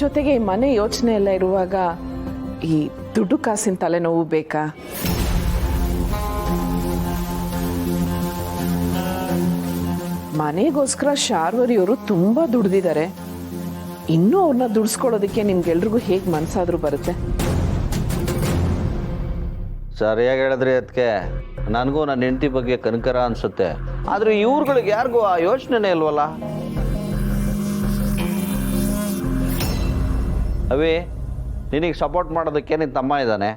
ಜೊತೆಗೆ ಈ ಮನೆ ಯೋಚನೆ ಎಲ್ಲ ಇರುವಾಗ ಈ ದುಡ್ಡು ಕಾಸಿನ ತಲೆನೋವು ಬೇಕಾ? ಮನೆಗೋಸ್ಕರ ಶಾರ್ವರಿಯವರು ತುಂಬಾ ದುಡ್ದಿದ್ದಾರೆ. ಇನ್ನೂ ಅವ್ರನ್ನ ದುಡಿಸ್ಕೊಳ್ಳೋದಕ್ಕೆ ನಿಮ್ಗೆಲ್ರಿಗೂ ಹೇಗೆ ಮನ್ಸಾದ್ರೂ ಬರುತ್ತೆ? ಸರಿಯಾಗಿ ಹೇಳಿದ್ರಿ ಅದಕ್ಕೆ. ನನಗೂ ನನ್ನ ಹೆಂಡತಿ ಬಗ್ಗೆ ಕನಕರ ಅನ್ಸುತ್ತೆ. ಆದ್ರೆ ಇವ್ರುಗಳಿಗೆ ಯಾರಿಗೂ ಆ ಯೋಚನೆನೇ ಇಲ್ವಲ್ಲ. ಅವಿ, ನಿನಗೆ ಸಪೋರ್ಟ್ ಮಾಡೋದಕ್ಕೆ ನಿನ್ನ ತಮ್ಮ ಇದ್ದಾನೆ.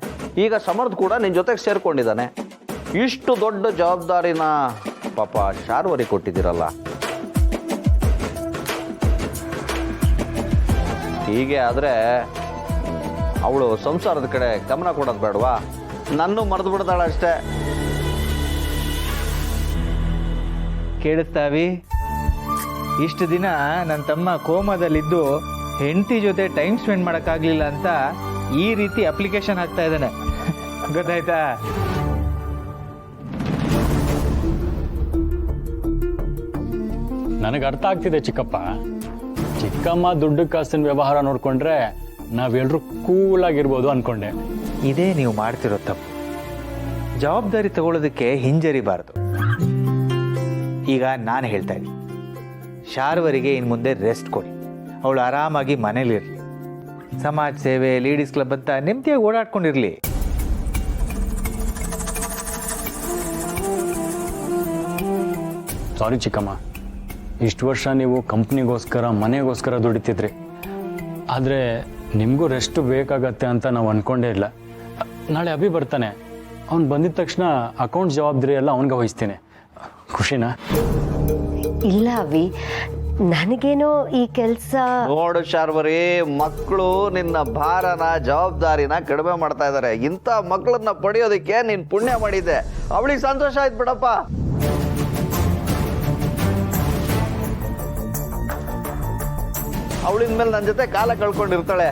ಈಗ ಸಮರ್ಥ ಕೂಡ ನಿನ್ನ ಜೊತೆಗೆ ಸೇರ್ಕೊಂಡಿದ್ದಾನೆ. ಇಷ್ಟು ದೊಡ್ಡ ಜವಾಬ್ದಾರಿನ ಪಾಪ ಶಾರ್ವರಿ ಕೊಟ್ಟಿದ್ದೀರಲ್ಲ. ಹೀಗೆ ಆದರೆ ಅವಳು ಸಂಸಾರದ ಕಡೆ ಗಮನ ಕೊಡೋದು ಬೇಡವಾ? ನನ್ನೂ ಮರೆದು ಬಿಡ್ತಾಳೆ ಅಷ್ಟೇ. ಕೇಳಿಸ್ತಾವಿ? ಇಷ್ಟು ದಿನ ನನ್ನ ತಮ್ಮ ಕೋಮದಲ್ಲಿದ್ದು ಹೆಂಡತಿ ಜೊತೆ ಟೈಮ್ ಸ್ಪೆಂಡ್ ಮಾಡೋಕ್ಕಾಗಲಿಲ್ಲ ಅಂತ ಈ ರೀತಿ ಅಪ್ಲಿಕೇಶನ್ ಹಾಕ್ತಾ ಇದ್ದಾನೆ. ಗೊತ್ತಾಯ್ತಾ? ನನಗೆ ಅರ್ಥ ಆಗ್ತಿದೆ ಚಿಕ್ಕಪ್ಪ. ಚಿಕ್ಕಮ್ಮ ದುಡ್ಡು ಕಾಸಿನ ವ್ಯವಹಾರ ನೋಡ್ಕೊಂಡ್ರೆ ನಾವೆಲ್ಲರೂ ಕೂಲಾಗಿರ್ಬೋದು ಅನ್ಕೊಂಡೆ. ಇದೇ ನೀವು ಮಾಡ್ತಿರೋ ತಪ್ಪು. ಜವಾಬ್ದಾರಿ ತಗೊಳ್ಳೋದಕ್ಕೆ ಹಿಂಜರಿಬಾರ್ದು. ಈಗ ನಾನು ಹೇಳ್ತಾ ಇದ್ದೀನಿ, ಶಾರ್ವರಿಗೆ ಇನ್ನು ಮುಂದೆ ರೆಸ್ಟ್ ಕೊಡಿ. ಅವಳು ಆರಾಮಾಗಿ ಮನೇಲಿರಲಿ. ಸಮಾಜ ಸೇವೆ, ಲೇಡೀಸ್ ಕ್ಲಬ್ ಅಂತ ನೆಮ್ಮದಿಯಾಗಿ ಓಡಾಡ್ಕೊಂಡಿರಲಿ. ಸಾರಿ ಚಿಕ್ಕಮ್ಮ, ಇಷ್ಟು ವರ್ಷ ನೀವು ಕಂಪ್ನಿಗೋಸ್ಕರ ಮನೆಗೋಸ್ಕರ ದುಡಿತಿದ್ರಿ. ಆದರೆ ನಿಮಗೂ ರೆಸ್ಟ್ ಬೇಕಾಗತ್ತೆ ಅಂತ ನಾವು ಅಂದ್ಕೊಂಡೇ ಇಲ್ಲ. ನಾಳೆ ಅಭಿ ಬರ್ತಾನೆ. ಅವ್ನು ಬಂದಿದ ತಕ್ಷಣ ಅಕೌಂಟ್ ಜವಾಬ್ದಾರಿ ಎಲ್ಲ ಅವನಿಗೆ ವಹಿಸ್ತೀನಿ. ಖುಷಿನಾ? ಇಲ್ಲ ಅವಿ, ನನಗೇನೋ ಈ ಕೆಲಸ. ನೋಡು ಶಾರ್ವರಿ, ಮಕ್ಕಳು ನಿನ್ನ ಭಾರನ ಜವಾಬ್ದಾರಿನ ಕಡಿಮೆ ಮಾಡ್ತಾ ಇದ್ದಾರೆ. ಇಂಥ ಮಕ್ಕಳನ್ನ ಪಡೆಯೋದಕ್ಕೆ ನೀನು ಪುಣ್ಯ ಮಾಡಿದ್ದೆ. ಅವಳಿಗೆ ಸಂತೋಷ ಆಯ್ತು ಬಿಡಪ್ಪ. ಅವಳಿನ ಮೇಲೆ ನನ್ನ ಜೊತೆ ಕಾಲ ಕಳ್ಕೊಂಡಿರ್ತಾಳೆ.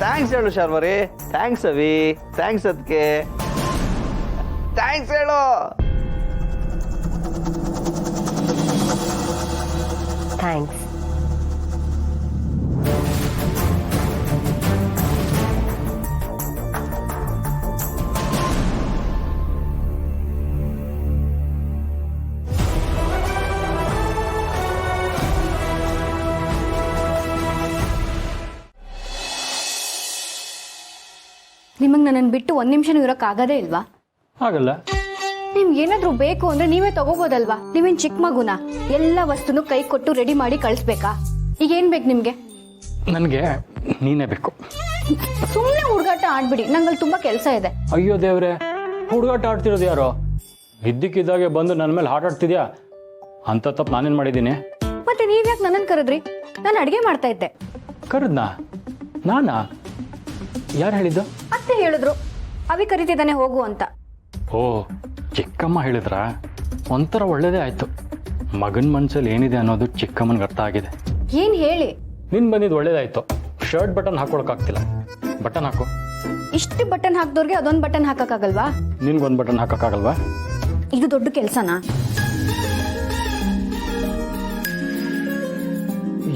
ಥ್ಯಾಂಕ್ಸ್ ಹೇಳು ಶಾರ್ವರಿ. ಥ್ಯಾಂಕ್ಸ್ ಅವಿ. ಥ್ಯಾಂಕ್ಸ್ ಅದಕ್ಕೆ. ಥ್ಯಾಂಕ್ಸ್ ಹೇಳು. ಥ್ಯಾಂಕ್ಸ್. ನಿಮಗೆ ನನ್ನನ್ನು ಬಿಟ್ಟು ಒಂದು ನಿಮಿಷನೂ ಇರೋಕ್ಕಾಗದೇ ಇಲ್ವಾ? ಆಗಲ್ಲ. ನಿಮ್ಗೆ ಏನಾದರೂ ಬೇಕು ಅಂದ್ರೆ ನೀವೇ ತಗೋಬೋದಲ್ವಾ? ನೀವೇನು ಚಿಕ್ಕ ಮಗುನ ಎಲ್ಲ ವಸ್ತುನು ಕೈ ಕೊಟ್ಟು ರೆಡಿ ಮಾಡಿ ಕಳಿಸ್ಬೇಕಾ? ಈಗ ಏನು ಬೇಕು ನಿಮಗೆ? ನನಗೆ ನೀನೇ ಬೇಕು. ಸುಮ್ಮನೆ ಹುಡುಗಾಟ ಆಡ್ಬಿಡಿ, ನಂಗಲ್ಲಿ ತುಂಬ ಕೆಲಸ ಇದೆ. ಅಯ್ಯೋ ದೇವ್ರೆ, ಹುಡುಗಾಟ ಆಡ್ತಿರೋದು ಯಾರೋ? ಇದ್ದಕ್ಕಿದ್ದಾಗೆ ಬಂದು ನನ್ನ ಮೇಲೆ ಆಟಾಡ್ತಿದ್ಯಾ? ಅಂತ ತಪ್ಪು ನಾನೇನು ಮಾಡಿದ್ದೀನಿ? ಮತ್ತೆ ನೀವ್ಯಾಕೆ ನನ್ನನ್ನು ಕರೆದ್ರಿ? ನಾನು ಅಡುಗೆ ಮಾಡ್ತಾ ಇದ್ದೆ. ಕರೆದ್ನಾ? ನಾನಾ? ಯಾರು ಹೇಳಿದ್ದು? ಅತ್ತೆ ಹೇಳಿದ್ರು, ಅವಿ ಕರಿತಿದ್ದಾನೆ ಹೋಗು ಅಂತ. ಓ, ಚಿಕ್ಕಮ್ಮ ಹೇಳಿದ್ರಾ? ಒಂಥರ ಒಳ್ಳೇದೇ ಆಯ್ತು. ಮಗನ ಮನ್ಸಲ್ಲಿ ಏನಿದೆ ಅನ್ನೋದು ಚಿಕ್ಕಮ್ಮನಿಗೆ ಅರ್ಥ ಆಗಿದೆ. ಏನು ಹೇಳಿ? ನಿನ್ ಬಂದಿದ್ದು ಒಳ್ಳೇದಾಯ್ತು. Shirt button ಹಾಕೊಳಕ್ಕಾಗ್ತಿಲ್ಲ. ಬಟನ್ ಹಾಕು. ಇಷ್ಟು ಬಟನ್ ಹಾಕ್ದವ್ರಿಗೆ ಅದೊಂದು ಬಟನ್ ಹಾಕಕ್ಕಾಗಲ್ವಾ? ನಿನ್ಗೊಂದು ಬಟನ್ ಹಾಕಕ್ಕಾಗಲ್ವಾ? ಇದು ದೊಡ್ಡ ಕೆಲಸನಾ?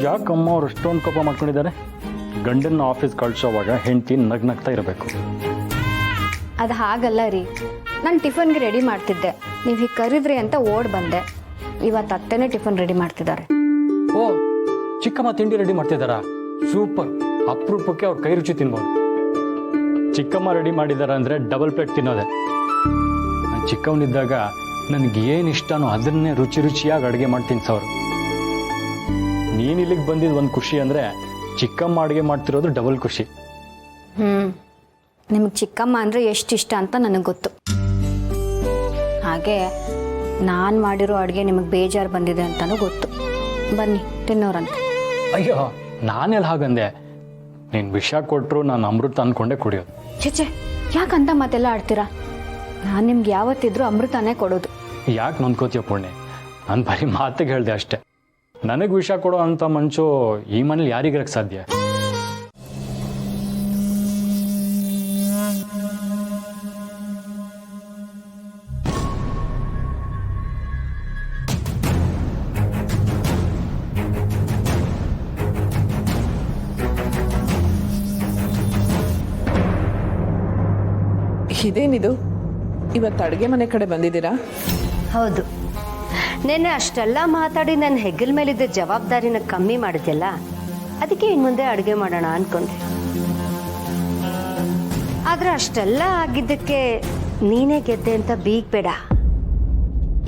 ಯಾಕಮ್ಮ ಅವ್ರು ಅಷ್ಟೊಂದು ಕೋಪ ಮಾಡ್ಕೊಂಡಿದ್ದಾರೆ? ಗಂಡನ್ನ ಆಫೀಸ್ ಕಳ್ಸೋವಾಗ ಹೆಂಡತಿ ನಗ್ನಗ್ತಾ ಇರಬೇಕು. ಅದು ಹಾಗಲ್ಲ ರೀ. ನಾನು ಟಿಫನ್ಗೆ ರೆಡಿ ಮಾಡ್ತಿದ್ದೆ, ನೀವು ಹೀಗೆ ಕರೆದ್ರಿ ಅಂತ ಓಡ್ ಬಂದೆ. ಇವತ್ತು ಅತ್ತೆನೇ ಟಿಫನ್ ರೆಡಿ ಮಾಡ್ತಿದ್ದಾರೆ. ಓ, ಚಿಕ್ಕಮ್ಮ ತಿಂಡಿ ರೆಡಿ ಮಾಡ್ತಿದ್ದಾರಾ? ಸೂಪರ್. ಅಪರೂಪಕ್ಕೆ ಅವ್ರ ಕೈ ರುಚಿ ತಿನ್ಬೋದು. ಚಿಕ್ಕಮ್ಮ ರೆಡಿ ಮಾಡಿದಾರ ಅಂದರೆ ಡಬಲ್ ಪ್ಲೇಟ್ ತಿನ್ನೋದೆ. ನಾನು ಚಿಕ್ಕವನಿದ್ದಾಗ ನನಗೆ ಏನು ಇಷ್ಟನೋ ಅದನ್ನೇ ರುಚಿ ರುಚಿಯಾಗಿ ಅಡುಗೆ ಮಾಡಿ ತಿನ್ಸೋರು. ನೀನು ಇಲ್ಲಿಗೆ ಬಂದಿದ್ದು ಒಂದು ಖುಷಿ ಅಂದರೆ ಚಿಕ್ಕಮ್ಮ ಅಡುಗೆ ಮಾಡ್ತಿರೋದು ಡಬಲ್ ಖುಷಿ. ನಿಮಗೆ ಚಿಕ್ಕಮ್ಮ ಅಂದರೆ ಎಷ್ಟು ಇಷ್ಟ ಅಂತ ನನಗೆ ಗೊತ್ತು. ಹಾಗೆ ನಾನು ಮಾಡಿರೋ ಅಡುಗೆ ನಿಮಗೆ ಬೇಜಾರು ಬಂದಿದೆ ಅಂತಲೂ ಗೊತ್ತು. ಬನ್ನಿ ತಿನ್ನೋರಂತ. ಅಯ್ಯೋ, ನಾನೆಲ್ಲ ಹಾಗಂದೆ? ನೀನು ವಿಷ ಕೊಟ್ಟರು ನಾನು ಅಮೃತ ಅಂದ್ಕೊಂಡೆ ಕುಡಿಯೋದು. ಛೆ, ಯಾಕಂತ ಮಾತೆಲ್ಲ ಆಡ್ತೀರಾ? ನಾನು ನಿಮ್ಗೆ ಯಾವತ್ತಿದ್ರೂ ಅಮೃತನೇ ಕೊಡೋದು. ಯಾಕೆ ನೊಂದ್ಕೋತೀಯ ಪುಣ್ಯ? ನಾನು ಬರೀ ಮಾತಿಗೆ ಹೇಳಿದೆ ಅಷ್ಟೆ. ನನಗೆ ವಿಷ ಕೊಡೋ ಅಂಥ ಮನುಷ್ಯ ಈ ಮನೇಲಿ ಯಾರಿಗಿರಕ್ಕೆ ಸಾಧ್ಯ? ಇದೇನಿದು ಇವತ್ತು ಅಡುಗೆ ಮನೆ ಕಡೆ ಬಂದಿದ್ದೀರಾ? ಹೌದು, ನೆನ್ನೆ ಅಷ್ಟೆಲ್ಲ ಮಾತಾಡಿ ನನ್ನ ಹೆಗಲ ಮೇಲಿದ್ದ ಜವಾಬ್ದಾರಿನ ಕಮ್ಮಿ ಮಾಡಿದ್ಯಲ್ಲ, ಅದಕ್ಕೆ ಇನ್ನು ಮುಂದೆ ಅಡುಗೆ ಮಾಡೋಣ ಅನ್ಕೊಂಡೆ. ಆದ್ರೆ ಅಷ್ಟೆಲ್ಲ ಆಗಿದ್ದಕ್ಕೆ ನೀನೇ ಗೆದ್ದೆ ಅಂತ ಬೀಗ್ಬೇಡ.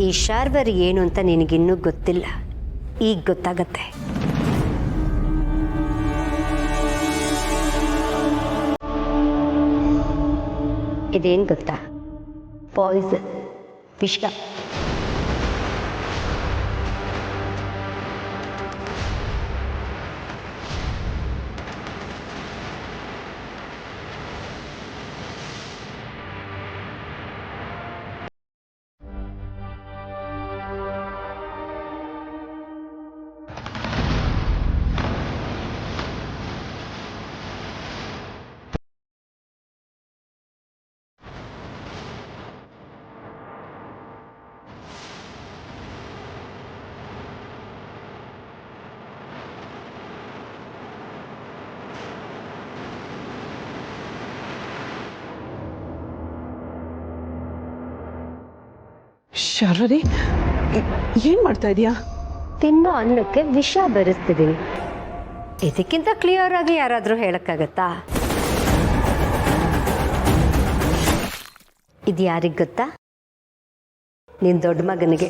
ಈ ಶಾರ್ವರಿ ಏನು ಅಂತ ನಿನಗಿನ್ನೂ ಗೊತ್ತಿಲ್ಲ, ಈಗ ಗೊತ್ತಾಗತ್ತೆ. ಇದೇನು ಗೊತ್ತಾ? ಪಾಯ್ಸನ್, ವಿಷ. ಶಾರ್ವರಿ, ಏನು ಮಾಡ್ತಾ ಇದೀಯಾ? ತಿನ್ನೋ ಅನ್ನಕ್ಕೆ ವಿಷ ಬೆರೆಸ್ತಿದ್ದೀನಿ. ಇದಕ್ಕಿಂತ ಕ್ಲಿಯರ್ ಆಗಿ ಯಾರಾದರೂ ಹೇಳಕ್ಕಾಗತ್ತಾ? ಇದು ಯಾರಿಗೆ ಗೊತ್ತಾ? ನಿನ್ನ ದೊಡ್ಡ ಮಗನಿಗೆ.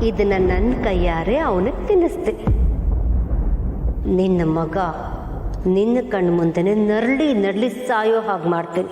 ಇದನ್ನ ನನ್ನ ಕೈಯಾರೆ ಅವನಿಗೆ ತಿನ್ನಿಸ್ತೀನಿ. ನಿನ್ನ ಮಗ ನಿನ್ನ ಕಣ್ಣು ಮುಂದೆನೆ ನರಳಿ ಸಾಯೋ ಹಾಗೆ ಮಾಡ್ತೀನಿ.